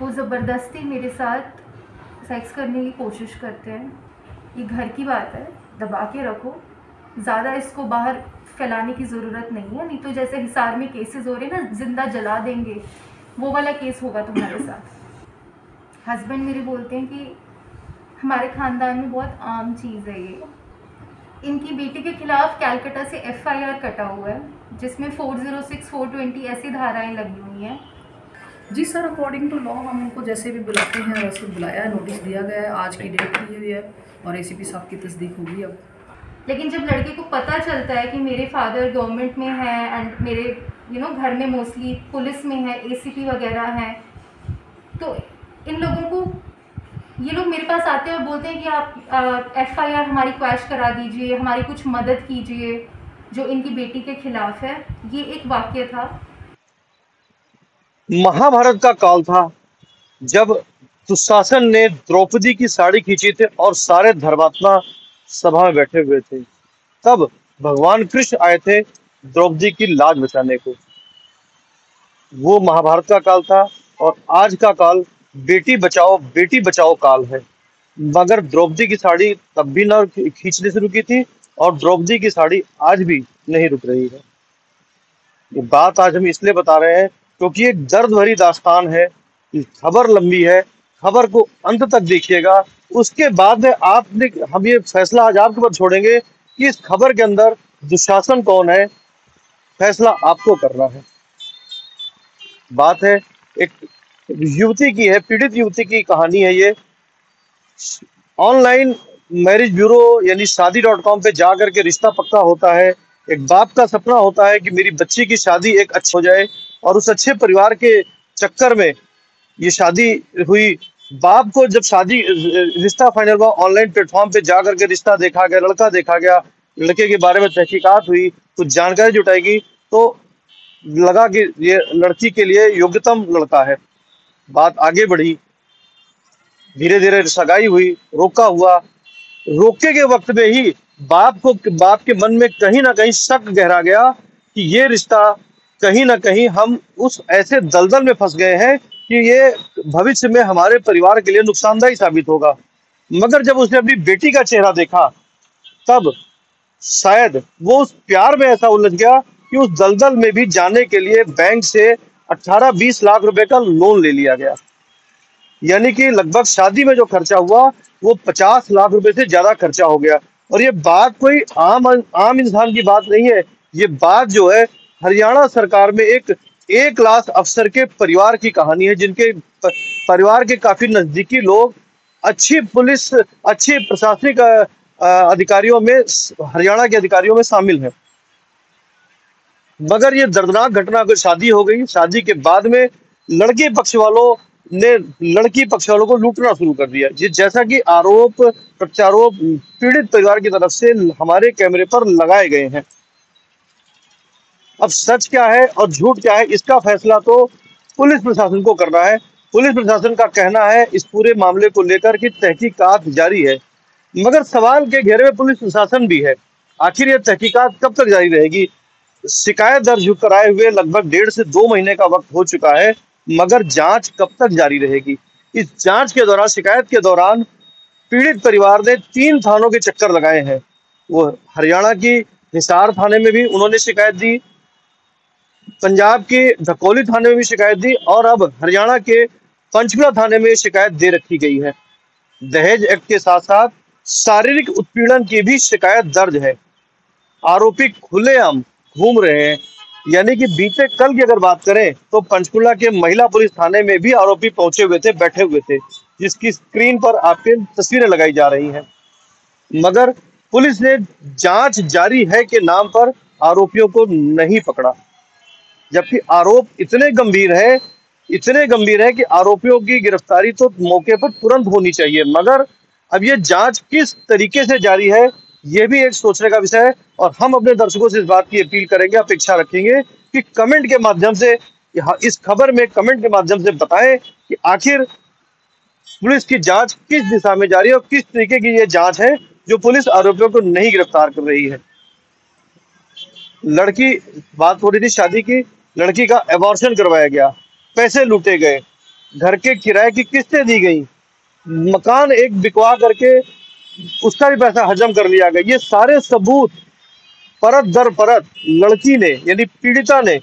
वो ज़बरदस्ती मेरे साथ सेक्स करने की कोशिश करते हैं। ये घर की बात है, दबा के रखो, ज़्यादा इसको बाहर फैलाने की ज़रूरत नहीं है, नहीं तो जैसे हिसार में केसेस हो रहे हैं ना, ज़िंदा जला देंगे, वो वाला केस होगा तुम्हारे साथ। हस्बैंड मेरे बोलते हैं कि हमारे ख़ानदान में बहुत आम चीज़ है ये। इनकी बेटी के खिलाफ कैलकटा से एफआईआर कटा हुआ है, जिसमें 406, 420 ऐसी धाराएं लगी हुई हैं। जी सर, अकॉर्डिंग टू लॉ हम उनको जैसे भी बुलाते हैं वैसे बुलाया है, नोटिस दिया गया है, आज की डेट दी हुई है और एसीपी साहब की तस्दीक होगी अब। लेकिन जब लड़के को पता चलता है कि मेरे फादर गवर्नमेंट में है एंड मेरे घर में मोस्टली पुलिस में है, एसीपी वगैरह हैं, तो इन लोगों को, ये लोग मेरे पास आते हैं और बोलते हैं कि आप एफआईआर हमारी क्वैश करा दीजिए, हमारी कुछ मदद कीजिए जो इनकी बेटी के खिलाफ है। ये एक वाक्य था। महाभारत का काल था जब दुशासन ने द्रौपदी की साड़ी खींची थी और सारे धर्मात्मा सभा में बैठे हुए थे। तब भगवान कृष्ण आए थे द्रौपदी की लाज बचाने को। वो महाभारत का काल था और आज का काल बेटी बचाओ काल है। मगर द्रौपदी की साड़ी तब भी न खींचने से रुकी थी और द्रौपदी की साड़ी आज भी नहीं रुक रही है। ये बात आज हम इसलिए बता रहे हैं क्योंकि एक दर्द भरी दास्तान है। खबर लंबी है, खबर को अंत तक देखिएगा। उसके बाद में आपने हम ये फैसला आज आपके ऊपर छोड़ेंगे कि इस खबर के अंदर दुशासन कौन है। फैसला आपको करना है। बात है एक युवती की है, पीड़ित युवती की कहानी है ये। ऑनलाइन मैरिज ब्यूरो यानी शादी.com पे जा करके रिश्ता पक्का होता है। एक बाप का सपना होता है कि मेरी बच्ची की शादी एक अच्छी हो जाए और उस अच्छे परिवार के चक्कर में ये शादी हुई। बाप को जब शादी रिश्ता फाइनल हुआ, ऑनलाइन प्लेटफॉर्म पे जा करके रिश्ता देखा गया, लड़का देखा गया, लड़के के बारे में तहकीकात हुई, कुछ जानकारी जुटाएगी तो लगा कि ये लड़की के लिए योग्यतम लड़का है। बात आगे बढ़ी, धीरे धीरे सगाई हुई, रोका हुआ। रोके के वक्त में ही बाप के मन में कहीं ना कहीं शक गहरा गया कि ये रिश्ता कहीं ना कहीं हम उस ऐसे दलदल में फंस गए हैं कि ये भविष्य में हमारे परिवार के लिए नुकसानदायी साबित होगा। मगर जब उसने अपनी बेटी का चेहरा देखा तब शायद वो उस प्यार में ऐसा उलझ गया कि उस दलदल में भी जाने के लिए बैंक से 18-20 लाख रुपए का लोन ले लिया गया। यानी कि लगभग शादी में जो खर्चा हुआ वो 50 लाख रुपए से ज्यादा खर्चा हो गया। और ये बात कोई आम इंसान की बात नहीं है। ये बात जो है हरियाणा सरकार में एक लाख अफसर के परिवार की कहानी है, जिनके परिवार के काफी नजदीकी लोग अच्छी पुलिस, अच्छी प्रशासनिक अधिकारियों में, हरियाणा के अधिकारियों में शामिल हैं। मगर ये दर्दनाक घटना को, शादी हो गई, शादी के बाद में लड़के पक्ष वालों ने लड़की पक्ष वालों को लूटना शुरू कर दिया। ये जैसा कि आरोप प्रत्यारोप पीड़ित परिवार की तरफ से हमारे कैमरे पर लगाए गए हैं। अब सच क्या है और झूठ क्या है, इसका फैसला तो पुलिस प्रशासन को करना है। पुलिस प्रशासन का कहना है इस पूरे मामले को लेकर कि तहकीकात जारी है। मगर सवाल के घेरे में पुलिस प्रशासन भी है। आखिर ये तहकीकात कब तक जारी रहेगी? शिकायत दर्ज कराए हुए लगभग 1.5 से 2 महीने का वक्त हो चुका है, मगर जांच कब तक जारी रहेगी? इस जांच के दौरान, शिकायत के दौरान पीड़ित परिवार ने 3 थानों के चक्कर लगाए हैं। वो हरियाणा की हिसार थाने में भी उन्होंने शिकायत दी, पंजाब के धकौली थाने में भी शिकायत दी और अब हरियाणा के पंचकुला थाने में शिकायत दे रखी गई है। दहेज एक्ट के साथ साथ शारीरिक उत्पीड़न की भी शिकायत दर्ज है। आरोपी खुलेआम घूम रहे हैं। यानी कि बीते कल की अगर बात करें तो पंचकुला के महिला पुलिस थाने में भी आरोपी पहुंचे हुए थे, बैठे हुए थे, जिसकी स्क्रीन पर आपके तस्वीरें लगाई जा रही हैं। मगर पुलिस ने जांच जारी है के नाम पर आरोपियों को नहीं पकड़ा, जबकि आरोप इतने गंभीर है कि आरोपियों की गिरफ्तारी तो मौके पर तुरंत होनी चाहिए। मगर अब ये जांच किस तरीके से जारी है, ये भी एक सोचने का विषय है। और हम अपने दर्शकों से इस बात की अपील करेंगे, अपेक्षा रखेंगे कि कमेंट के माध्यम से, इस खबर में कमेंट के माध्यम से बताएं कि आखिर पुलिस की जांच किस दिशा में जारी है और किस तरीके की ये जांच है जो पुलिस आरोपियों को नहीं गिरफ्तार कर रही है। बात हो रही थी शादी की, लड़की का एबॉर्शन करवाया गया, पैसे लूटे गए, घर के किराए की किस्तें दी गई, मकान एक बिकवा करके उसका भी पैसा हजम कर लिया गया। ये सारे सबूत परत दर परत लड़की ने यानी पीड़िता ने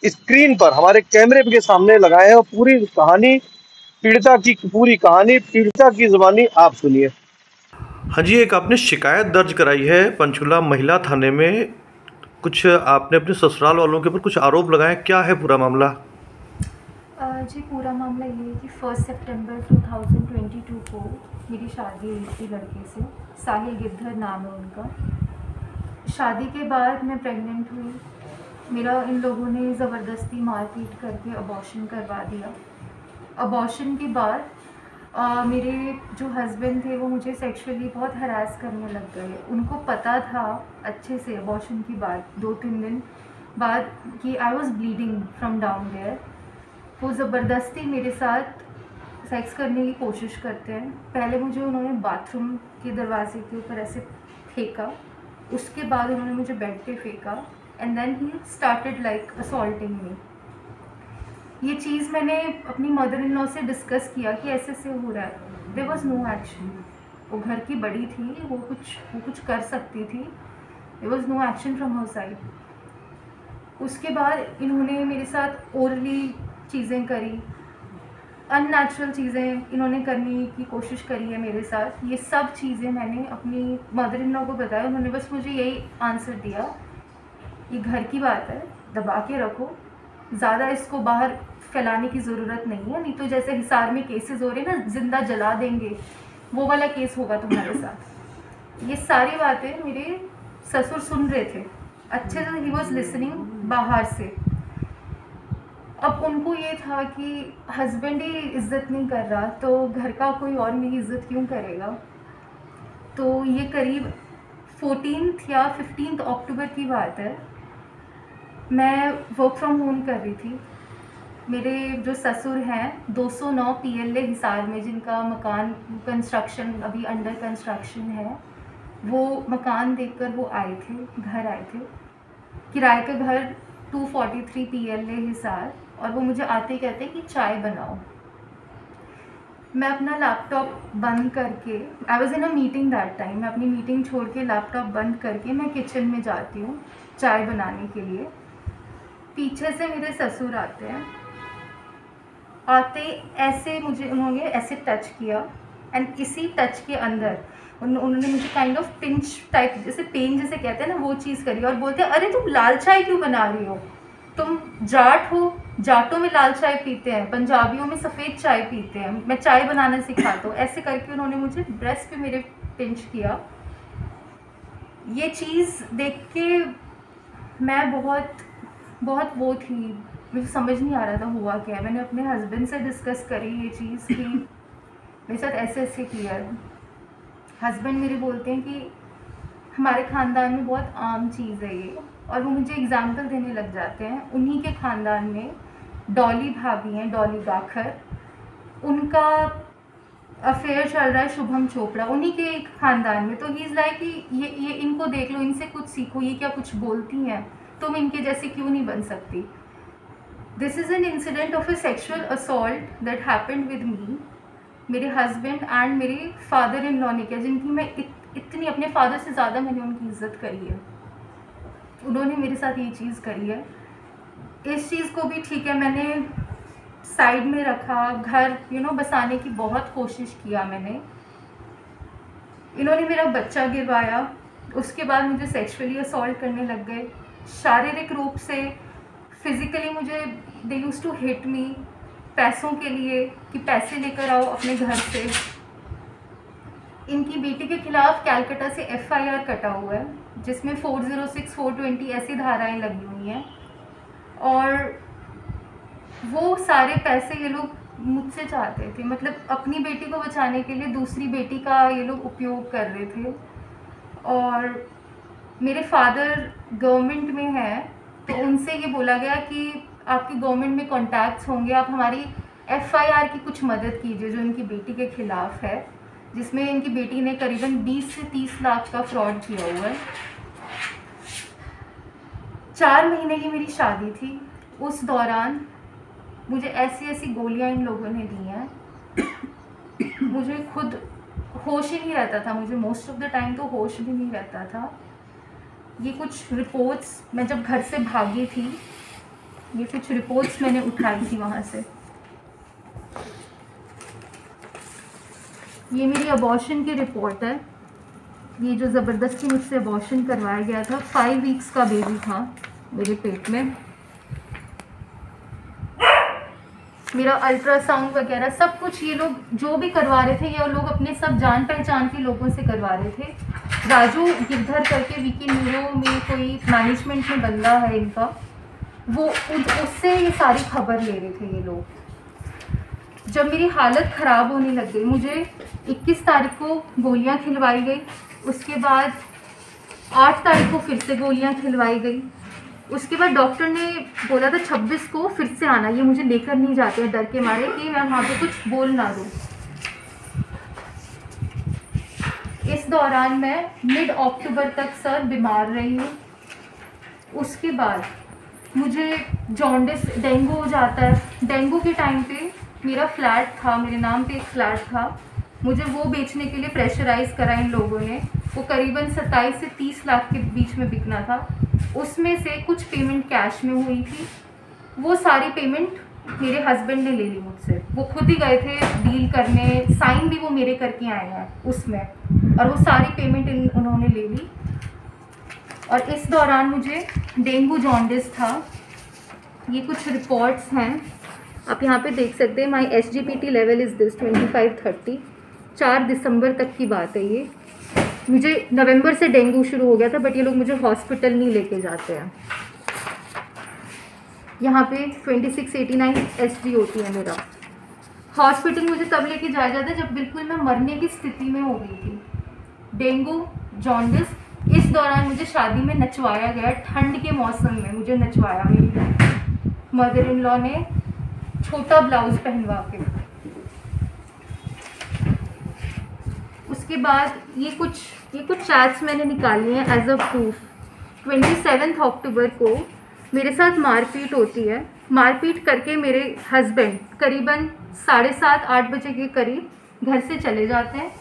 स्क्रीन पर हमारे कैमरे के सामने लगाए हैं और पूरी कहानी पीड़िता की जुबानी आप सुनिए। हाँ जी, एक आपने शिकायत दर्ज कराई है पंचकुला महिला थाने में, कुछ आपने अपने ससुराल वालों के ऊपर कुछ आरोप लगाए, क्या है पूरा मामला? जी पूरा मामला ये है कि 1 सितंबर 2022 को मेरी शादी हुई थी लड़के से, साहिल गिद्धर नाम है उनका। शादी के बाद मैं प्रेग्नेंट हुई। मेरा इन लोगों ने ज़बरदस्ती मारपीट करके अबॉर्शन करवा दिया। अबॉर्शन के बाद मेरे जो हस्बैंड थे वो मुझे सेक्सुअली बहुत हरास करने लग गए। उनको पता था अच्छे से अबॉर्शन की बात 2-3 दिन बाद कि I was bleeding from down there. वो ज़बरदस्ती मेरे साथ सेक्स करने की कोशिश करते हैं। पहले मुझे उन्होंने बाथरूम के दरवाजे के ऊपर ऐसे फेंका, उसके बाद उन्होंने मुझे बेड पे फेंका and then he started like assaulting me. ये चीज़ मैंने अपनी मदर इन लॉ से डिस्कस किया कि ऐसे से हो रहा है। There was no action. वो घर की बड़ी थी, वो कुछ कर सकती थी। There was no action from her side. उसके बाद इन्होंने मेरे साथ ओरली चीज़ें करी, अननेचुरल चीज़ें इन्होंने करने की कोशिश करी है मेरे साथ। ये सब चीज़ें मैंने अपनी मदर इन लॉ को बताया। उन्होंने बस मुझे यही आंसर दिया, ये घर की बात है, दबा के रखो, ज़्यादा इसको बाहर फैलाने की ज़रूरत नहीं है, नहीं तो जैसे हिसार में केसेस हो रहे हैं ना, जिंदा जला देंगे, वो वाला केस होगा तुम्हारे साथ। ये सारी बातें मेरे ससुर सुन रहे थे अच्छे से, ही वॉज लिसनिंग बाहर से। अब उनको ये था कि हस्बैंड ही इज़्ज़त नहीं कर रहा तो घर का कोई और मेरी इज़्ज़त क्यों करेगा। तो ये करीब 14 या 15 अक्टूबर की बात है। मैं वर्क फ्रॉम होम कर रही थी। मेरे जो ससुर हैं 209 PLA हिसार में, जिनका मकान कंस्ट्रक्शन अभी अंडर कंस्ट्रक्शन है, वो मकान देखकर वो आए थे, घर आए थे, किराए का घर 243 PLA हिसार। और वो मुझे आते ही कहते कि चाय बनाओ। मैं अपना लैपटॉप बंद करके, I was in a meeting that time, मैं अपनी मीटिंग छोड़ के लैपटॉप बंद करके मैं किचन में जाती हूँ चाय बनाने के लिए। पीछे से मेरे ससुर आते हैं, आते ऐसे मुझे उन्होंने ऐसे टच किया एंड इसी टच के अंदर उन्होंने मुझे काइंड ऑफ पिंच टाइप, जैसे पेन जैसे कहते हैं ना, वो चीज़ करी और बोलते हैं अरे तुम लाल चाय क्यों बना रही हो, तुम जाट हो, जाटों में लाल चाय पीते हैं, पंजाबियों में सफ़ेद चाय पीते हैं, मैं चाय बनाना सिखाता हूँ। ऐसे करके उन्होंने मुझे ब्रेस्ट पे मेरे पिंच किया। ये चीज़ देख के मैं बहुत वो थी, मुझे समझ नहीं आ रहा था हुआ क्या है। मैंने अपने हस्बैंड से डिस्कस करी ये चीज़ कि मेरे साथ ऐसे किया है। हस्बैंड मेरे बोलते हैं कि हमारे ख़ानदान में बहुत आम चीज़ है ये, और वो मुझे एग्जाम्पल देने लग जाते हैं। उन्हीं के ख़ानदान में डॉली भाभी हैं, डॉली गाखर, उनका अफेयर चल रहा है शुभम चोपड़ा, उन्हीं के ख़ानदान में। तो ही इज़ लाइक कि ये इनको देख लो, इनसे कुछ सीखो, ये क्या कुछ बोलती हैं, तुम इनके जैसे क्यों नहीं बन सकती। This is an incident of a sexual assault that happened with me, मेरे हस्बैंड एंड मेरे फादर इन लॉ ने किया, जिनकी मैं इतनी, अपने फादर से ज़्यादा मैंने उनकी इज़्ज़त करी है। उन्होंने मेरे साथ ये चीज़ करी है। इस चीज़ को भी ठीक है मैंने साइड में रखा, घर बसाने की बहुत कोशिश किया मैंने। इन्होंने मेरा बच्चा गिरवाया, उसके बाद मुझे सेक्सुअली असॉल्ट करने लग गए, शारीरिक रूप से, फिज़िकली मुझे दे यूज़ टू हिट मी, पैसों के लिए कि पैसे लेकर आओ अपने घर से। इनकी बेटी के खिलाफ कैलकाटा से FIR कटा हुआ है, जिसमें 406, 420 ऐसी धाराएं लगी हुई हैं, और वो सारे पैसे ये लोग मुझसे चाहते थे। मतलब अपनी बेटी को बचाने के लिए दूसरी बेटी का ये लोग उपयोग कर रहे थे। और मेरे फादर गवर्नमेंट में हैं, तो उनसे ये बोला गया कि आपकी गवर्नमेंट में कॉन्टैक्ट्स होंगे, आप हमारी FIR की कुछ मदद कीजिए जो इनकी बेटी के ख़िलाफ़ है, जिसमें इनकी बेटी ने करीबन 20 से 30 लाख का फ्रॉड किया हुआ है। 4 महीने की मेरी शादी थी। उस दौरान मुझे ऐसी ऐसी गोलियां इन लोगों ने दी हैं, मुझे खुद होश ही नहीं रहता था, मुझे मोस्ट ऑफ द टाइम तो होश भी नहीं रहता था। ये कुछ रिपोर्ट्स, मैं जब घर से भागी थी, ये कुछ रिपोर्ट्स मैंने उठाई थी वहाँ से। ये मेरी अबॉर्शन की रिपोर्ट है। ये जो ज़बरदस्ती मुझसे अबॉर्शन करवाया गया था, 5 वीक्स का बेबी था मेरे पेट में। मेरा अल्ट्रासाउंड वगैरह सब कुछ ये लोग जो भी करवा रहे थे, ये लोग अपने सब जान पहचान के लोगों से करवा रहे थे। राजू गिरधर करके वीकी न्यूरो में कोई मैनेजमेंट में बंदा है इनका, वो उससे ये सारी खबर ले रहे थे ये लोग। जब मेरी हालत ख़राब होने लग गई, मुझे 21 तारीख को गोलियां खिलवाई गई, उसके बाद 8 तारीख को फिर से गोलियां खिलवाई गई, उसके बाद डॉक्टर ने बोला था 26 को फिर से आना। ये मुझे लेकर नहीं जाते हैं डर के मारे कि मैं वहाँ पे कुछ बोल ना दूँ। इस दौरान मैं मिड अक्टूबर तक सर बीमार रही हूँ। उसके बाद मुझे जॉन्डिस, डेंगू हो जाता है। डेंगू के टाइम पे मेरा फ्लैट था, मेरे नाम पे एक फ्लैट था, मुझे वो बेचने के लिए प्रेशराइज़ करा इन लोगों ने। वो करीबन 27 से 30 लाख के बीच में बिकना था। उसमें से कुछ पेमेंट कैश में हुई थी, वो सारी पेमेंट मेरे हस्बैंड ने ले ली मुझसे। वो खुद ही गए थे डील करने, साइन भी वो मेरे करके आए हैं उसमें, और वो सारी पेमेंट उन्होंने ले ली। और इस दौरान मुझे डेंगू जॉन्डिस था। ये कुछ रिपोर्ट्स हैं, आप यहाँ पे देख सकते हैं। माई SGPT लेवल इज़ दिस 2530। 4 दिसंबर तक की बात है ये। मुझे नवंबर से डेंगू शुरू हो गया था, बट ये लोग मुझे हॉस्पिटल नहीं लेके जाते हैं। यहाँ पे 2689 SG होती है मेरा। हॉस्पिटल मुझे तब लेके जाया जाता है जब बिल्कुल मैं मरने की स्थिति में हो गई थी। डेंगू जॉन्डिस, इस दौरान मुझे शादी में नचवाया गया, ठंड के मौसम में मुझे नचवाया मेरी मदर इन लॉ ने, छोटा ब्लाउज पहनवा के। उसके बाद ये कुछ चैट्स मैंने निकाली हैं एज अ प्रूफ। 27 अक्टूबर को मेरे साथ मारपीट होती है। मारपीट करके मेरे हस्बैंड करीबन 7:30-8 बजे के करीब घर से चले जाते हैं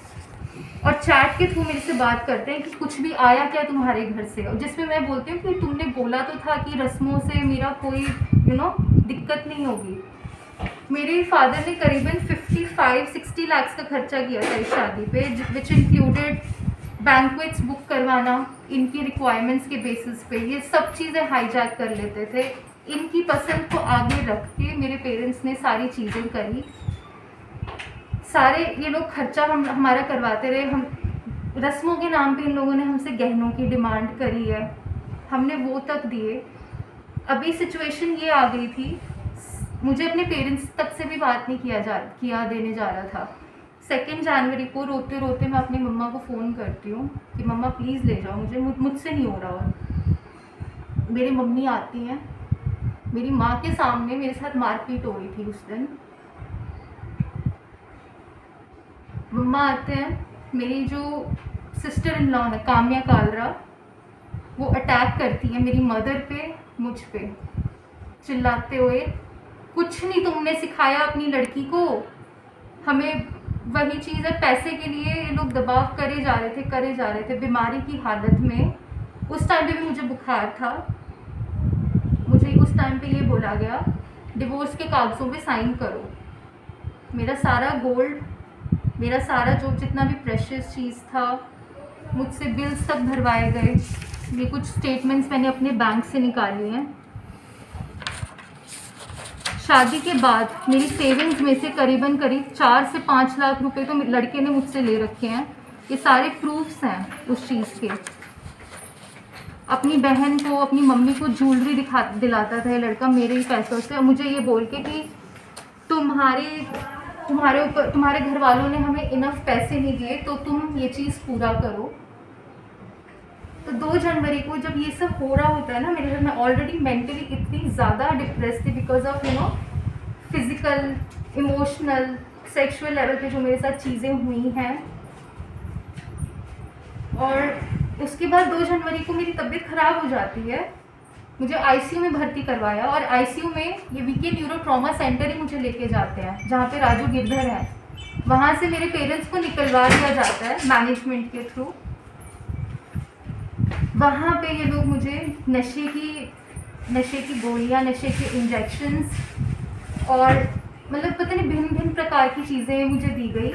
और चैट के थ्रू मेरे से बात करते हैं कि कुछ भी आया क्या तुम्हारे घर से, और जिसमें मैं बोलती हूँ कि तुमने बोला तो था कि रस्मों से मेरा कोई दिक्कत नहीं होगी। मेरे फादर ने करीबन 55-60 लाख का खर्चा किया था इस शादी पे, विच इंक्लूडेड बैंक्वेट्स बुक करवाना इनकी रिक्वायरमेंट्स के बेसिस पे। ये सब चीज़ें हाईजैक कर लेते थे। इनकी पसंद को आगे रख के मेरे पेरेंट्स ने सारी चीज़ें करी। सारे ये लोग खर्चा हमारा करवाते रहे। हम रस्मों के नाम पे इन लोगों ने हमसे गहनों की डिमांड करी है, हमने वो तक दिए। अभी सिचुएशन ये आ गई थी, मुझे अपने पेरेंट्स तक से भी बात नहीं किया देने जा रहा था। 2 जनवरी को रोते रोते मैं अपनी मम्मा को फ़ोन करती हूँ कि मम्मा प्लीज़ ले जाओ मुझसे नहीं हो रहा। और मेरी मम्मी आती हैं, मेरी माँ के सामने मेरे साथ मारपीट हो रही थी उस दिन। मम्मा आते हैं, मेरी जो सिस्टर इन लॉ है काम्या कालरा, वो अटैक करती है मेरी मदर पे, मुझ पे, चिल्लाते हुए कुछ नहीं तुमने सिखाया अपनी लड़की को, हमें वही चीज़ है। पैसे के लिए ये लोग दबाव करे जा रहे थे बीमारी की हालत में। उस टाइम पे भी मुझे बुखार था। मुझे उस टाइम पे ये बोला गया डिवोर्स के कागज़ों पे साइन करो। मेरा सारा गोल्ड, मेरा सारा जो जितना भी प्रेशियस चीज़ था, मुझसे बिल्स तक भरवाए गए। ये कुछ स्टेटमेंट्स मैंने अपने बैंक से निकाली हैं। शादी के बाद मेरी सेविंग्स में से करीब 4 से 5 लाख रुपए तो लड़के ने मुझसे ले रखे हैं। ये सारे प्रूफ्स हैं उस चीज़ के। अपनी बहन को, अपनी मम्मी को ज्वेलरी दिलाता था ये लड़का मेरे ही पैसों से, और मुझे ये बोल के कि तुम्हारे घर वालों ने हमें इनफ पैसे नहीं दिए तो तुम ये चीज़ पूरा करो। तो 2 जनवरी को जब ये सब हो रहा होता है ना मेरे घर में, ऑलरेडी मेंटली इतनी ज़्यादा डिप्रेस थी because of physical, emotional, sexual level पे जो मेरे साथ चीज़ें हुई हैं। और उसके बाद 2 जनवरी को मेरी तबीयत ख़राब हो जाती है मुझे आईसीयू में भर्ती करवाया और आईसीयू में ये वीके न्यूरो ट्रॉमा सेंटर ही मुझे लेके जाते हैं जहाँ पे राजू गिरधर है। वहाँ से मेरे पेरेंट्स को निकलवा दिया जाता है मैनेजमेंट के थ्रू। वहाँ पे ये लोग मुझे नशे की गोलियाँ, नशे के इंजेक्शंस और मतलब पता नहीं भिन्न भिन्न प्रकार की चीज़ें मुझे दी गई।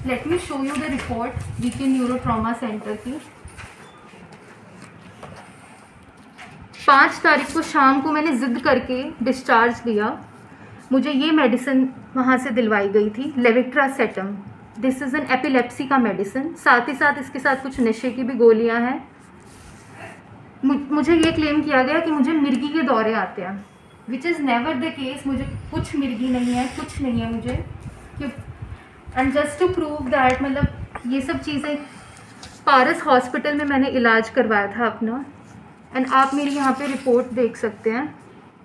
Let me show you the report VK Neuro Trauma Centre की। 5 तारीख को शाम को मैंने ज़िद करके डिस्चार्ज लिया। मुझे ये मेडिसिन वहाँ से दिलवाई गई थी, लेविट्रासेटम। दिस इज़ एन एपिलेप्सी का मेडिसिन। साथ ही साथ इसके साथ कुछ नशे की भी गोलियाँ हैं। मुझे ये क्लेम किया गया कि मुझे मिर्गी के दौरे आते हैं, which is never the case. मुझे कुछ मिर्गी नहीं है, कुछ नहीं है मुझे। And just to prove that, मतलब ये सब चीज़ें पारस हॉस्पिटल में मैंने इलाज करवाया था अपना। एंड आप मेरी यहाँ पे रिपोर्ट देख सकते हैं।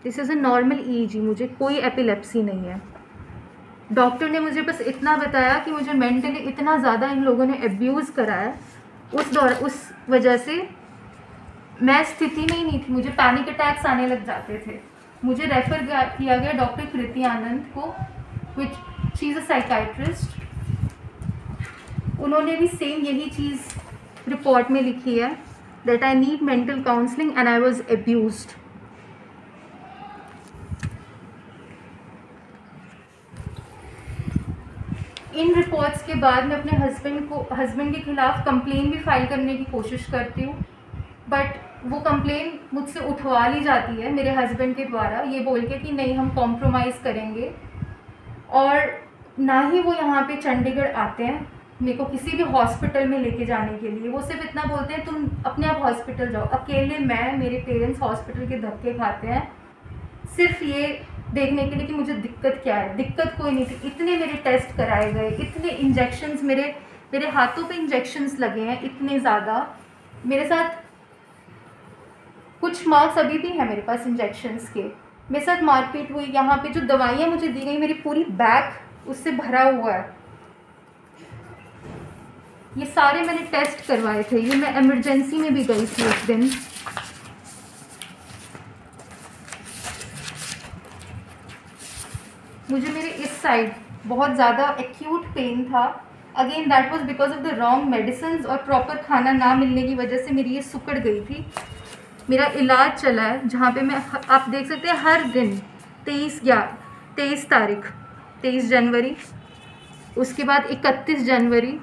This is a normal EEG, मुझे कोई एपिलेप्सी नहीं है। डॉक्टर ने मुझे बस इतना बताया कि मुझे मेंटली इतना ज़्यादा इन लोगों ने एब्यूज़ करा है, उस वजह से मैं स्थिति में ही नहीं थी। मुझे पैनिक अटैक्स आने लग जाते थे। मुझे रेफ़र किया गया डॉक्टर कृति आनंद को, which she is a psychiatrist. उन्होंने भी सेम यही चीज़ रिपोर्ट में लिखी है, that I need mental counseling and I was abused. In reports के बाद मैं अपने हस्बैंड के खिलाफ कंप्लेन भी फाइल करने की कोशिश करती हूँ, बट वो कंप्लेन मुझसे उठवा ली जाती है मेरे हस्बैंड के द्वारा, ये बोल के कि नहीं हम कॉम्प्रोमाइज़ करेंगे। और ना ही वो यहाँ पे चंडीगढ़ आते हैं मेरे को किसी भी हॉस्पिटल में लेके जाने के लिए। वो सिर्फ इतना बोलते हैं तुम अपने आप हॉस्पिटल जाओ। अकेले मैं, मेरे पेरेंट्स हॉस्पिटल के धक्के खाते हैं सिर्फ ये देखने के लिए कि मुझे दिक्कत क्या है। दिक्कत कोई नहीं थी। इतने मेरे टेस्ट कराए गए, इतने इंजेक्शंस मेरे हाथों पे इंजेक्शंस लगे हैं इतने ज़्यादा। मेरे साथ कुछ मार्क्स अभी भी हैं मेरे पास इंजेक्शंस के। मेरे साथ मारपीट हुई। यहाँ पे जो दवाइयाँ मुझे दी गई, मेरी पूरी बैग उससे भरा हुआ है। ये सारे मैंने टेस्ट करवाए थे। ये मैं इमरजेंसी में भी गई थी उस दिन। मुझे मेरे इस साइड बहुत ज़्यादा एक्यूट पेन था। Again that was because of the wrong medicine और प्रॉपर खाना ना मिलने की वजह से मेरी ये सुकड़ गई थी। मेरा इलाज चला है जहाँ पे मैं, आप देख सकते हैं हर दिन 23 तारीख, 23 जनवरी, उसके बाद 31 जनवरी,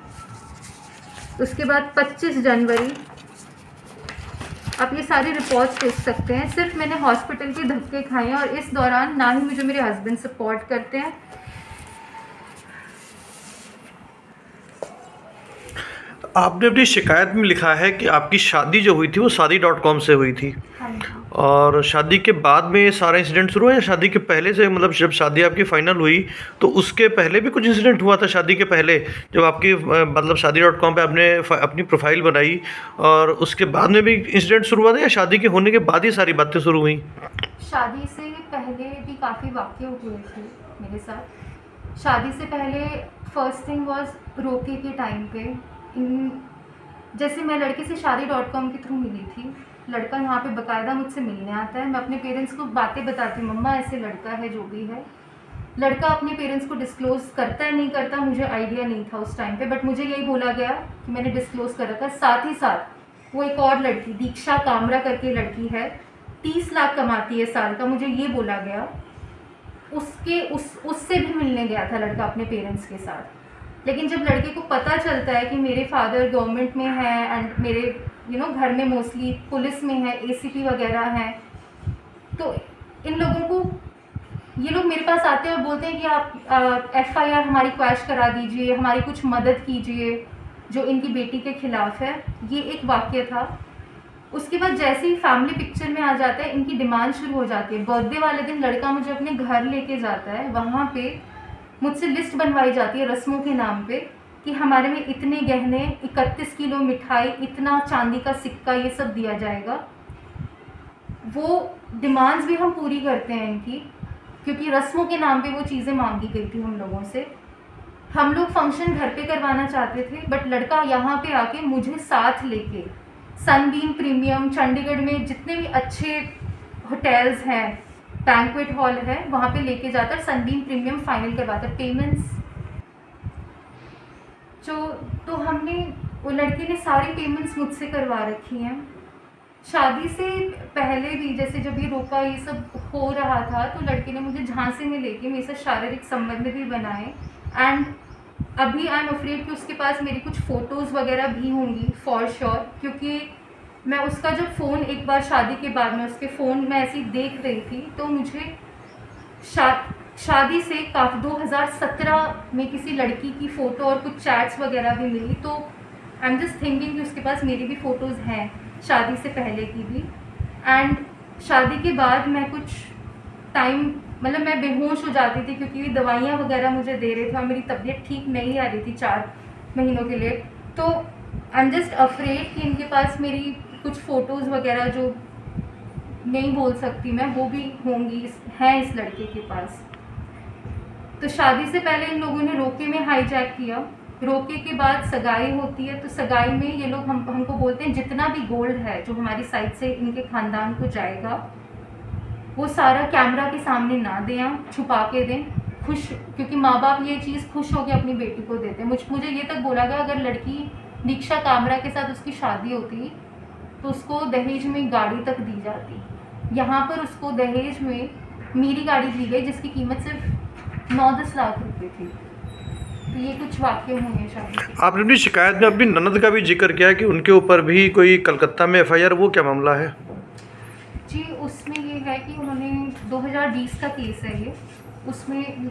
उसके बाद 25 जनवरी। आप ये सारी रिपोर्ट्स देख सकते हैं। सिर्फ मैंने हॉस्पिटल के धक्के खाए हैं और इस दौरान ना ही मुझे मेरे हस्बैंड सपोर्ट करते हैं। आपने अपनी शिकायत में लिखा है कि आपकी शादी जो हुई थी वो शादी.com से हुई थी। हाँ जी। और शादी के बाद में ये सारा इंसिडेंट शुरू हुआ या शादी के पहले से, मतलब जब शादी आपकी फाइनल हुई तो उसके पहले भी कुछ इंसिडेंट हुआ था? शादी के पहले जब आपकी मतलब शादी.com पे आपने अपनी प्रोफाइल बनाई और उसके बाद में भी इंसिडेंट शुरू हुआ था या शादी के होने के बाद ही सारी बातें शुरू हुई? शादी से पहले भी काफ़ी वाक़ये हुए थे मेरे साथ। शादी से पहले फर्स्ट थिंग वाज रोके के टाइम पे जैसे मैं लड़के से शादी.com के थ्रू मिली थी। लड़का यहाँ पे बाकायदा मुझसे मिलने आता है। मैं अपने पेरेंट्स को बातें बताती हूँ, मम्मा ऐसे लड़का है जो भी है। लड़का अपने पेरेंट्स को डिस्क्लोज़ करता है नहीं करता मुझे आइडिया नहीं था उस टाइम पे, बट मुझे यही बोला गया कि मैंने डिस्क्लोज़ कर रखा। साथ ही साथ वो एक और लड़की दीक्षा कामरा करके लड़की है, 30 लाख कमाती है साल का, मुझे ये बोला गया। उससे भी मिलने गया था लड़का अपने पेरेंट्स के साथ। लेकिन जब लड़के को पता चलता है कि मेरे फादर गवर्नमेंट में हैं एंड मेरे घर में मोस्टली पुलिस में है, एसीपी वगैरह हैं, तो इन लोगों को ये लोग मेरे पास आते हैं और बोलते हैं कि आप FIR हमारी क्वैश करा दीजिए, हमारी कुछ मदद कीजिए जो इनकी बेटी के ख़िलाफ़ है। ये एक वाक़या था। उसके बाद जैसे ही फैमिली पिक्चर में आ जाता है इनकी डिमांड शुरू हो जाती है। बर्थडे वाले दिन लड़का मुझे अपने घर लेके जाता है। वहाँ पे मुझसे लिस्ट बनवाई जाती है रस्मों के नाम पे कि हमारे में इतने गहने, 31 किलो मिठाई, इतना चांदी का सिक्का, ये सब दिया जाएगा। वो डिमांड्स भी हम पूरी करते हैं इनकी, क्योंकि रस्मों के नाम पे वो चीज़ें मांगी गई थी हम लोगों से। हम लोग फंक्शन घर पे करवाना चाहते थे, बट लड़का यहाँ पे आके मुझे साथ लेके सनबीम प्रीमियम, चंडीगढ़ में जितने भी अच्छे होटल्स हैं, बैंक्वेट हॉल है, वहाँ पे लेके जाता है, सनबीम प्रीमियम फाइनल करवाता है पेमेंट्स जो। तो हमने, वो लड़के ने सारी पेमेंट्स मुझसे करवा रखी हैं। शादी से पहले भी जैसे जब ये रोका ये सब हो रहा था तो लड़के ने मुझे झांसे में लेके मेरे साथ शारीरिक संबंध भी बनाए। एंड अभी आई एम अफ्रेड कि उसके पास मेरी कुछ फ़ोटोज़ वगैरह भी होंगी फॉर श्योर, क्योंकि मैं उसका जब फ़ोन एक बार शादी के बाद में उसके फ़ोन में ऐसी देख रही थी तो मुझे शादी से काफ़ी 2017 में किसी लड़की की फ़ोटो और कुछ चैट्स वगैरह भी मिली। तो आई एम जस्ट थिंकिंग कि उसके पास मेरी भी फ़ोटोज़ हैं शादी से पहले की भी। एंड शादी के बाद मैं कुछ टाइम, मतलब मैं बेहोश हो जाती थी क्योंकि दवाइयाँ वगैरह मुझे दे रहे थे और मेरी तबीयत ठीक नहीं आ रही थी 4 महीनों के लिए। तो आई एम जस्ट अफ्रेड कि इनके पास मेरी कुछ फ़ोटोज़ वगैरह जो नहीं बोल सकती मैं, वो भी होंगी, हैं इस लड़के के पास। तो शादी से पहले इन लोगों ने रोके में हाईजैक किया। रोके के बाद सगाई होती है, तो सगाई में ये लोग हमको बोलते हैं जितना भी गोल्ड है जो हमारी साइड से इनके ख़ानदान को जाएगा वो सारा कैमरा के सामने ना दें, छुपा के दें, खुश, क्योंकि माँ बाप ये चीज़ खुश होकर अपनी बेटी को देते हैं। मुझे ये तक बोला गया अगर लड़की दीक्षा कामरा के साथ उसकी शादी होती तो उसको दहेज में गाड़ी तक दी जाती। यहाँ पर उसको दहेज में मेरी गाड़ी दी गई जिसकी कीमत सिर्फ 9-10 लाख रुपए थी। तो ये कुछ वाक़ये हुए हैं शादी के। आपने अपनी शिकायत में अपनी ननद का भी जिक्र किया कि उनके ऊपर भी कोई कलकत्ता में एफआईआर, वो क्या मामला है? जी, उसमें ये है कि उन्होंने 2020 का केस है ये, उसमें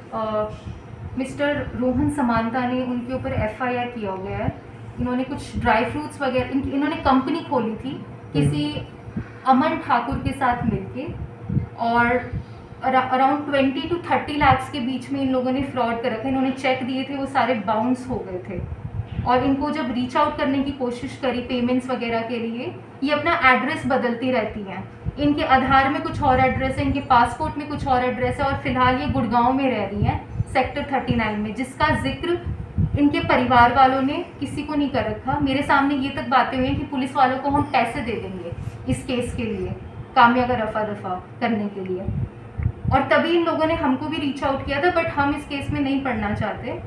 मिस्टर रोहन समांता ने उनके ऊपर एफआईआर किया गया है। इन्होंने कुछ ड्राई फ्रूट्स वगैरह, इन्होंने कंपनी खोली थी किसी अमन ठाकुर के साथ मिलके और अराउंड 20 to 30 लाख के बीच में इन लोगों ने फ्रॉड कर रखा। इन्होंने चेक दिए थे, वो सारे बाउंस हो गए थे। और इनको जब रीच आउट करने की कोशिश करी पेमेंट्स वगैरह के लिए, ये अपना एड्रेस बदलती रहती हैं। इनके आधार में कुछ और एड्रेस है, इनके पासपोर्ट में कुछ और एड्रेस है, और फिलहाल ये गुड़गांव में रह रही हैं सेक्टर 39 में, जिसका जिक्र इनके परिवार वालों ने किसी को नहीं कर रखा। मेरे सामने ये तक बातें हुई हैं कि पुलिस वालों को हम पैसे दे देंगे इस केस के लिए, कामया का रफा दफा करने के लिए। और तभी इन लोगों ने हमको भी रीच आउट किया था, बट हम इस केस में नहीं पढ़ना चाहते।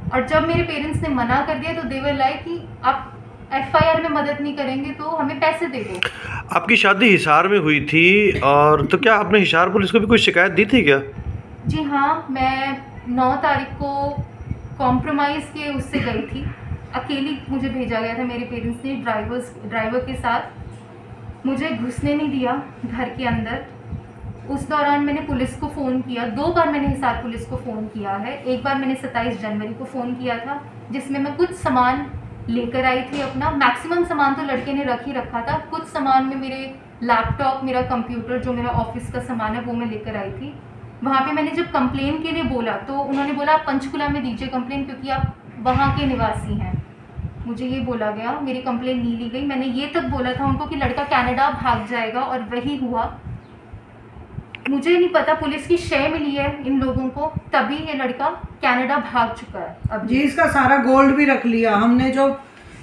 और जब मेरे पेरेंट्स ने मना कर दिया तो दे वर लाइक कि आप एफआईआर में मदद नहीं करेंगे तो हमें पैसे दे दो। आपकी शादी हिसार में हुई थी, और तो क्या आपने हिसार पुलिस को भी कोई शिकायत दी थी क्या? जी हाँ, मैं 9 तारीख को कॉम्प्रोमाइज़ के उससे गई थी। अकेली मुझे भेजा गया था मेरे पेरेंट्स ने ड्राइवर के साथ। मुझे घुसने नहीं दिया घर के अंदर। उस दौरान मैंने पुलिस को फ़ोन किया, 2 बार मैंने हिसार पुलिस को फ़ोन किया है। एक बार मैंने 27 जनवरी को फ़ोन किया था जिसमें मैं कुछ सामान लेकर आई थी अपना। मैक्सिमम सामान तो लड़के ने रख ही रखा था, कुछ सामान में मेरे लैपटॉप, मेरा कंप्यूटर, जो मेरा ऑफिस का सामान है वो मैं लेकर आई थी। वहाँ पे मैंने जब कंप्लेन के लिए बोला तो उन्होंने बोला आप पंचकुला में दीजिए कंप्लेन क्योंकि आप वहाँ के निवासी हैं। मुझे ये बोला गया, मेरी कंप्लेन नहीं ली गई। मैंने ये तक बोला था उनको कि लड़का कनाडा भाग जाएगा, और वही हुआ। मुझे नहीं पता, पुलिस की शय मिली है इन लोगों को, तभी ये लड़का कनाडा भाग चुका है। अब जी, इसका सारा गोल्ड भी रख लिया हमने। जो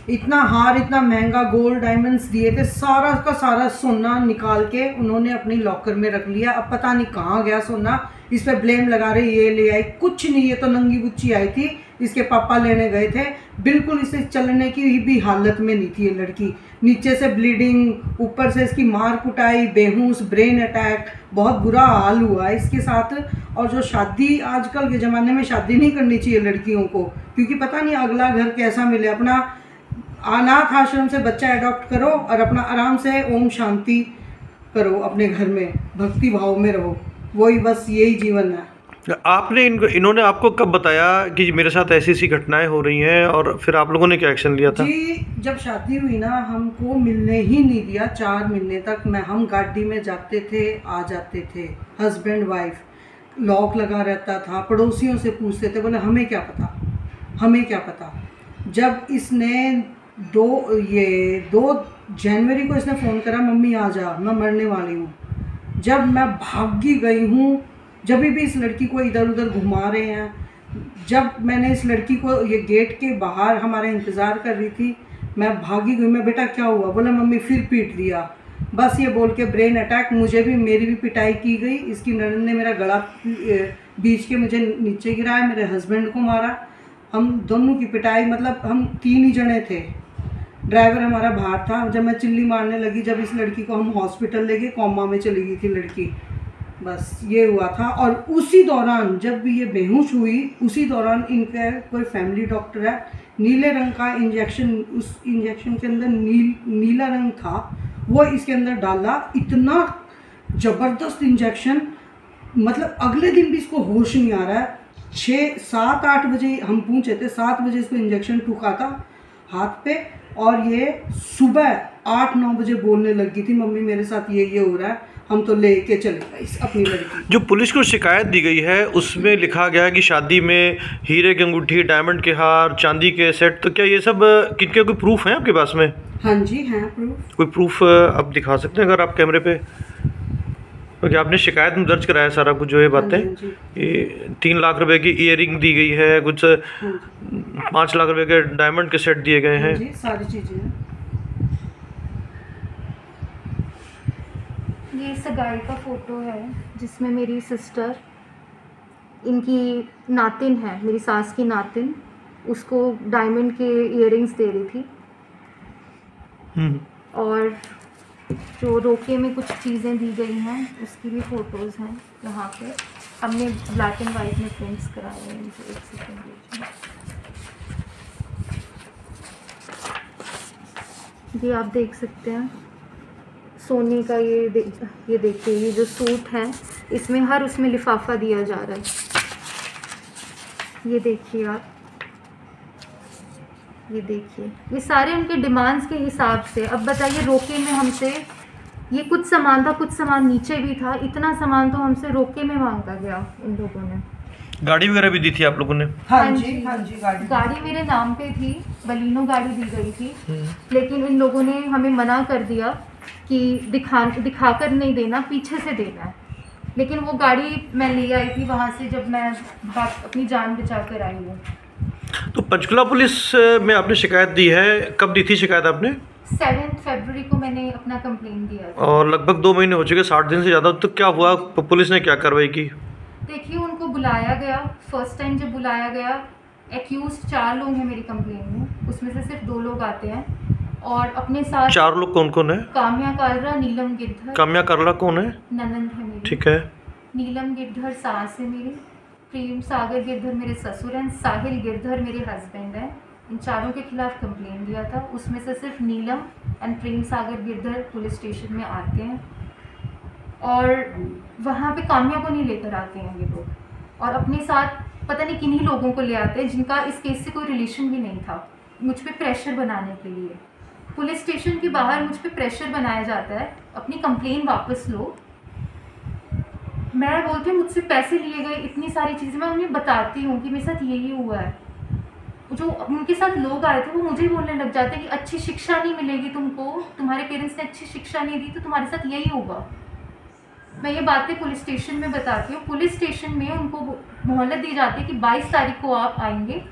इतना हार, इतना महंगा गोल्ड डायमंड्स दिए थे, सारा का सारा सोना निकाल के उन्होंने अपनी लॉकर में रख लिया। अब पता नहीं कहाँ गया सोना। इस पे ब्लेम लगा रहे ये ले आई, कुछ नहीं। ये तो नंगी बुच्ची आई थी, इसके पापा लेने गए थे। बिल्कुल इसे चलने की भी हालत में नहीं थी ये लड़की। नीचे से ब्लीडिंग, ऊपर से इसकी मार कुटाई, बेहोश, ब्रेन अटैक, बहुत बुरा हाल हुआ है इसके साथ। और जो शादी, आजकल के ज़माने में शादी नहीं करनी चाहिए लड़कियों को, क्योंकि पता नहीं अगला घर कैसा मिले। अपना अनाथ आश्रम से बच्चा अडॉप्ट करो और अपना आराम से ओम शांति करो, अपने घर में भक्ति भाव में रहो, वही बस यही जीवन है। आपने इन्होंने आपको कब बताया कि मेरे साथ ऐसी ऐसी घटनाएं हो रही हैं, और फिर आप लोगों ने क्या एक्शन लिया था? जी, जब शादी हुई ना, हमको मिलने ही नहीं दिया 4 महीने तक। हम गाड़ी में जाते थे, आ जाते थे, हस्बैंड वाइफ। लॉक लगा रहता था, पड़ोसियों से पूछते थे, बोले हमें क्या पता, हमें क्या पता। जब इसने 2 जनवरी को इसने फ़ोन करा, मम्मी आ जा, मैं मरने वाली हूँ। जब मैं भागी गई हूँ, जब भी इस लड़की को इधर उधर घुमा रहे हैं, जब मैंने इस लड़की को, ये गेट के बाहर हमारे इंतज़ार कर रही थी, मैं भागी गई, मैं बेटा क्या हुआ? बोला मम्मी फिर पीट दिया। बस ये बोल के ब्रेन अटैक, मुझे भी, मेरी भी पिटाई की गई। इसकी ननद ने मेरा गला बीच के मुझे नीचे गिराया, मेरे हस्बैंड को मारा। हम दोनों की पिटाई, मतलब हम 3 ही जने थे, ड्राइवर हमारा बाहर था। जब मैं चिल्ली मारने लगी, जब इस लड़की को हम हॉस्पिटल ले गए, कोमा में चली गई थी लड़की। बस ये हुआ था। और उसी दौरान जब भी ये बेहोश हुई, उसी दौरान इनका कोई फैमिली डॉक्टर है, नीले रंग का इंजेक्शन, उस इंजेक्शन के अंदर नीला रंग था, वो इसके अंदर डाला। इतना ज़बरदस्त इंजेक्शन, मतलब अगले दिन भी इसको होश नहीं आ रहा है। 6, 7, 8 बजे हम पहुँचे थे, 7 बजे इसको इंजेक्शन ठुका था हाथ पे, और ये सुबह 8-9 बजे बोलने लगी थी, मम्मी मेरे साथ ये हो रहा है, हम तो लेके चले गए अपनी लड़की। जो पुलिस को शिकायत दी गई है उसमें लिखा गया है कि शादी में हीरे की अंगूठी, डायमंड के हार, चांदी के सेट, तो क्या ये सब किनके कोई प्रूफ है आपके पास में? हाँ जी, हैं प्रूफ। कोई प्रूफ आप दिखा सकते हैं अगर आप कैमरे पे? क्योंकि आपने शिकायत में दर्ज कराया सारा कुछ जो ये बातें। ये 3 लाख रुपए की ईयरिंग दी गई है, कुछ 5 लाख रुपए के डायमंड के सेट दिए गए हैं। जी, सारी चीज़ें हैं। ये सगाई का फ़ोटो है जिसमें मेरी सिस्टर, इनकी नातिन है, मेरी सास की नातिन, उसको डायमंड के इयररिंग्स दे रही थी। और जो रोके में कुछ चीज़ें दी गई हैं उसकी भी फ़ोटोज़ हैं यहाँ पे। हमने ब्लैक एंड वाइट में प्रिंट्स कराए हैं इनसे। 1 सेकेंड, ये आप देख सकते हैं सोने का। ये देखिए, ये जो सूट है इसमें हर उसमें लिफाफा दिया जा रहा है। ये देखिए आप, ये देखिए, ये सारे उनके डिमांड्स के हिसाब से। अब बताइए, रोके में हमसे ये कुछ सामान था, कुछ सामान नीचे भी था, इतना सामान तो हमसे रोके में मांगा गया इन लोगों ने। गाड़ी वगैरह भी दी थी आप लोगों ने? हाँ जी, गाड़ी मेरे नाम पे थी, बलिनो गाड़ी दी गई थी, लेकिन इन लोगों ने हमें मना कर दिया कि दिखाकर नहीं देना, पीछे से देना है। लेकिन वो गाड़ी मैं ले आई थी वहाँ से, जब मैं अपनी जान बचा कर आई हूँ। तो पंचकुला पुलिस में आपने शिकायत दी है, कब दी थी शिकायत आपने? 7 फरवरी को मैंने अपना कंप्लेन दिया था। और लगभग 2 महीने हो चुके, 60 दिन से ज़्यादा। तो क्या हुआ, पुलिस ने क्या कार्रवाई की? देखिए, उनको बुलाया गया। फर्स्ट टाइम जब बुलाया गया, एक्यूज्ड 4 लोग हैं मेरी कंप्लेन में, उसमें से सिर्फ 2 लोग आते हैं। और अपने साथ 4 लोग कौन कौन है? काम्या कालरा, नीलम गिरधर। काम्या कालरा कौन है? ननंद है मेरी। ठीक है। नीलम गिरधर सास है मेरी, प्रेम सागर गिरधर मेरे ससुर हैं, साहिल गिरधर मेरे हस्बैंड हैं। इन 4 के खिलाफ कंप्लेन दिया था। उसमें से सिर्फ Neelam and Prem Sagar Girdhar police station में आते हैं, और वहाँ पे काम्या को नहीं लेकर आते हैं ये लोग। और अपने साथ पता नहीं किन्हीं लोगों को ले आते हैं जिनका इस केस से कोई रिलेशन भी नहीं था, मुझ पे प्रेशर बनाने के लिए। पुलिस स्टेशन के बाहर मुझ पे प्रेशर बनाया जाता है, अपनी कंप्लेन वापस लो। मैं बोलती हूँ मुझसे पैसे लिए गए, इतनी सारी चीज़ें मैं उन्हें बताती हूँ कि मेरे साथ यही हुआ है। जो उनके साथ लोग आए थे वो मुझे बोलने लग जाते हैं कि अच्छी शिक्षा नहीं मिलेगी तुमको, तुम्हारे पेरेंट्स ने अच्छी शिक्षा नहीं दी तो तुम्हारे साथ यही होगा। मैं ये बातें पुलिस स्टेशन में बताती हूँ। पुलिस स्टेशन में उनको मोहलत दी जाती है कि 22 तारीख को आप आएंगे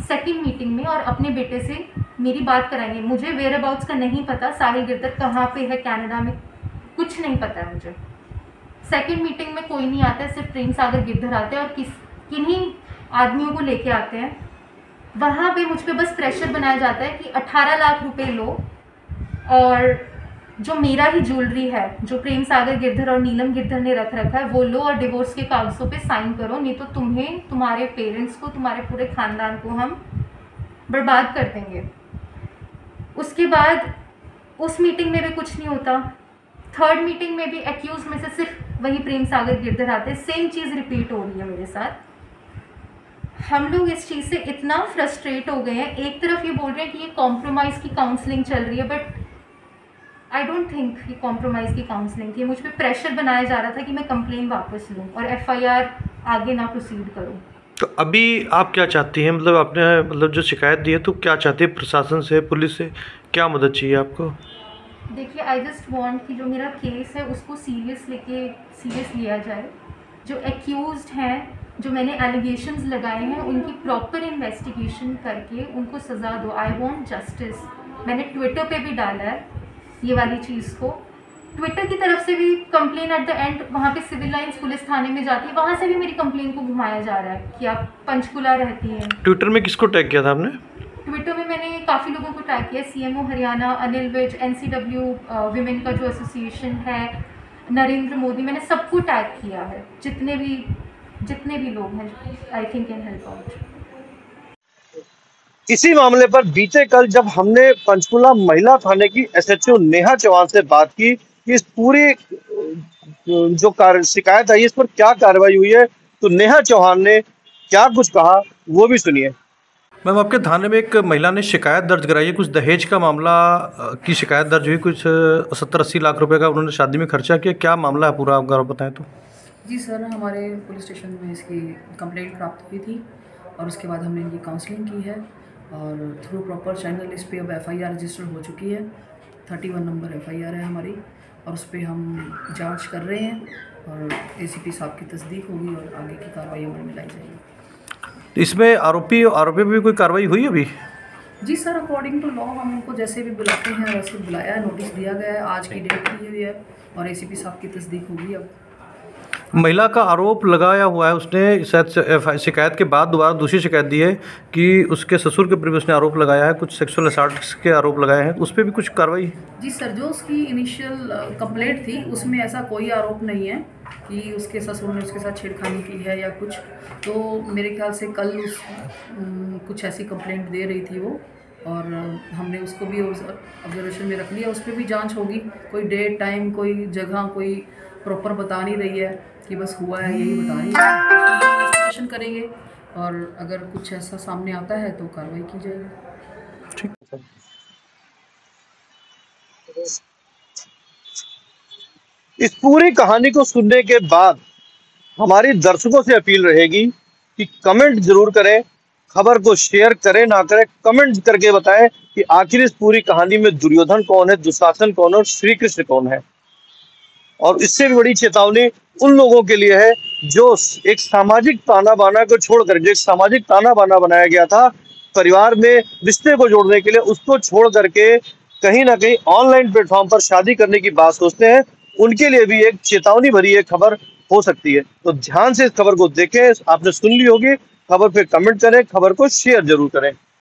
सेकंड मीटिंग में और अपने बेटे से मेरी बात कराएंगे। मुझे वेयर अबाउट्स का नहीं पता, साहिल गिरधर कहाँ पे है कनाडा में, कुछ नहीं पता है मुझे। सेकंड मीटिंग में कोई नहीं आता है, सिर्फ प्रेम सागर गिरधर आते हैं और किन्हीं आदमियों को लेके आते हैं। वहाँ पे मुझ पे बस प्रेशर बनाया जाता है कि 18 लाख रुपए लो, और जो मेरा ही ज्वेलरी है जो प्रेम सागर गिरधर और नीलम गिरधर ने रख रखा है वो लो, और डिवोर्स के कागज़ों पे साइन करो, नहीं तो तुम्हें, तुम्हारे पेरेंट्स को, तुम्हारे पूरे ख़ानदान को हम बर्बाद कर देंगे। उसके बाद उस मीटिंग में भी कुछ नहीं होता। थर्ड मीटिंग में भी एक्यूज में से सिर्फ वही प्रेम सागर गिरधर आते हैं। सेम चीज़ रिपीट हो रही है मेरे साथ। हम लोग इस चीज़ से इतना फ्रस्ट्रेट हो गए हैं। एक तरफ ये बोल रहे हैं कि ये कॉम्प्रोमाइज़ की काउंसलिंग चल रही है, बट आई डोंट थिंक ये कॉम्प्रोमाइज़ की काउंसलिंग थी। मुझ पर प्रेशर बनाया जा रहा था कि मैं कंप्लेन वापस लूँ और FIR आगे ना प्रोसीड करूँ। तो अभी आप क्या चाहती हैं, मतलब आपने मतलब जो शिकायत दी है तो क्या चाहती है प्रशासन से, पुलिस से, क्या मदद चाहिए आपको? देखिए, आई जस्ट वांट कि जो मेरा केस है उसको सीरियस लिया जाए। जो एक्यूज्ड हैं, जो मैंने एलिगेशंस लगाए हैं, उनकी प्रॉपर इन्वेस्टिगेशन करके उनको सज़ा दो। I want justice. मैंने ट्विटर पे भी डाला है ये वाली चीज़ को। ट्विटर की तरफ से भी कंप्लेन एट द एंड वहाँ पे सिविल लाइंस पुलिस थाने में जाती है, वहाँ से भी मेरी कंप्लेन को घुमाया जा रहा है कि आप पंचकुला रहती हैं। ट्विटर में किसको टैग किया था आपने? ट्विटर में मैंने काफ़ी लोगों को टैग किया, CMO Haryana, Anil Vij, NCW women का जो एसोसिएशन है, नरेंद्र मोदी, मैंने सबको टैग किया है, जितने भी लोग हैं I think can help out. इसी मामले पर बीते कल जब हमने पंचकुला महिला थाने की SHO नेहा चौहान से बात की कि इस पूरी जो शिकायत आई इस पर क्या कार्रवाई हुई है, तो नेहा चौहान ने क्या कुछ कहा वो भी सुनिए। मैम, आपके थाने में एक महिला ने शिकायत दर्ज कराई है, कुछ दहेज का मामला की शिकायत दर्ज हुई, कुछ 70-80 लाख रुपए का उन्होंने शादी में खर्चा किया, क्या मामला है पूरा, आप अगर बताएं तो। जी सर, हमारे पुलिस स्टेशन में इसकी कंप्लेंट प्राप्त हुई थी और उसके बाद हमने इनकी काउंसलिंग की है और थ्रू प्रॉपर चैनल इस पर अब FIR रजिस्टर हो चुकी है। 31 नंबर FIR है हमारी और उस पर हम जांच कर रहे हैं और ACP साहब की तस्दीक होगी और आगे की कार्रवाई अमल में लाई जाएगी। इसमें आरोपी पे भी कोई कार्रवाई हुई अभी? जी सर, अकॉर्डिंग टू लॉ हम उनको जैसे भी बुलाते हैं वैसे बुलाया है, नोटिस दिया गया है, आज की डेट दी हुई है और ACP साहब की तस्दीक होगी। अब महिला का आरोप लगाया हुआ है, उसने शायद शिकायत के बाद दोबारा दूसरी शिकायत दी है कि उसके ससुर के ऊपर भी उसने आरोप लगाया है, कुछ सेक्सुअल असॉल्ट के आरोप लगाए हैं, उस पर भी कुछ कार्रवाई? जी सर, जो उसकी इनिशियल कंप्लेंट थी उसमें ऐसा कोई आरोप नहीं है कि उसके ससुर ने उसके साथ छेड़खानी की है या कुछ। तो मेरे ख्याल से कल कुछ ऐसी कंप्लेंट दे रही थी वो और हमने उसको भी ऑब्जर्वेशन में रख लिया, उस पर भी जांच होगी। कोई डेट टाइम कोई जगह कोई प्रॉपर बता नहीं रही है कि बस हुआ है यही बता रही है। इन्वेस्टिगेशन करेंगे और अगर कुछ ऐसा सामने आता है तो कार्रवाई की जाएगी। ठीक। इस पूरी कहानी को सुनने के बाद हमारी दर्शकों से अपील रहेगी कि कमेंट जरूर करें, खबर को शेयर करें ना करें, कमेंट करके बताएं कि आखिर इस पूरी कहानी में दुर्योधन कौन है, दुशासन कौन है और श्री कृष्ण कौन है। और इससे भी बड़ी चेतावनी उन लोगों के लिए है जो एक सामाजिक ताना बाना को छोड़ करके, एक सामाजिक ताना बाना बनाया गया था परिवार में रिश्ते को जोड़ने के लिए, उसको छोड़ करके कहीं ना कहीं ऑनलाइन प्लेटफॉर्म पर शादी करने की बात सोचते हैं, उनके लिए भी एक चेतावनी भरी एक खबर हो सकती है। तो ध्यान से इस खबर को देखें। आपने सुन ली होगी, खबर पे कमेंट करें, खबर को शेयर जरूर करें।